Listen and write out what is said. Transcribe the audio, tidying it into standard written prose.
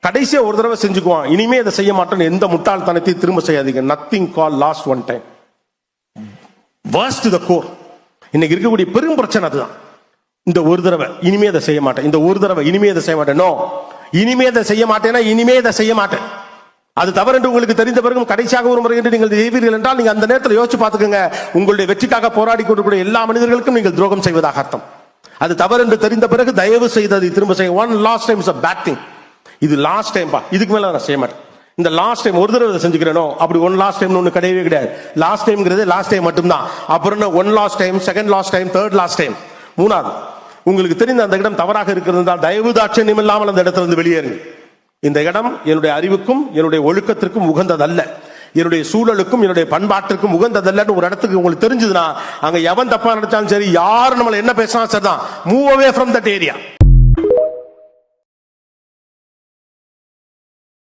கடைசியா ஒரு தடவை செஞ்சுக்குவான், இனிமே இதை செய்ய மாட்டேன்னு எந்த முட்டாள்தனத்தையும் திரும்ப செய்யாதீங்க. Nothing call last one time. Worst the core. இன்னைக்கு இருக்கக்கூடிய பெரும் பிரச்சனை அதுதான். இந்த ஒரு தடவை இனிமே இதை செய்ய மாட்டேன், இந்த ஒரு தடவை இனிமே இதை செய்ய மாட்டேன். நோ, இனிமே இதை செய்ய மாட்டேன்னா இனிமே இதை செய்ய மாட்டேன். அது தவறு என்று உங்களுக்கு தெரிந்த பிறகும் கடைசியாக ஒரு முறை என்று நீங்கள் செய்வீர்கள் என்றால் நீங்க அந்த நேரத்தில் யோசிச்சு பார்த்துக்கோங்க, உங்களுடைய வெற்றிக்காக போராடி கொண்டிருக்கிற எல்லா மனிதர்களுக்கும் நீங்கள் துரோகம் செய்வதாக அர்த்தம். அது தவறு என்று தெரிந்த பிறகு தயவு செய்து அதை திரும்ப செய்ய. One last time is a bad thing. இது லாஸ்ட் டைம் பா, இதுக்கு மேல நான் செய்ய மாட்டேன். இந்த லாஸ்ட் டைம் ஒரு தடவை செஞ்சுக்கிறேனோ, அப்படி ஒன் லாஸ்ட் டைம் ஒன்று கிடையவே கிடையாது. லாஸ்ட் டைம்ங்கிறது லாஸ்ட் டைம் மட்டும்தான். அப்புறம் one last time, second last time, third last time. மூணாவது, உங்களுக்கு தெரிந்த அந்த இடம் தவறாக இருக்கிறது, தயவு தாட்சண்யம் இல்லாமல் அந்த இடத்துல இருந்து வெளியேறுங்க. இந்த இடம் என்னுடைய அறிவுக்கும் என்னுடைய ஒழுக்கத்திற்கும் உகந்ததல்ல, என்னுடைய சூழலுக்கும் என்னுடைய பண்பாட்டிற்கும் உகந்ததல்லன்னு ஒரு இடத்துக்கு உங்களுக்கு தெரிஞ்சதுன்னா, அங்க எவன் தப்பா நினைச்சாலும் சரி, யாரும் நம்மள என்ன பேசினா சரிதான், move away from that area.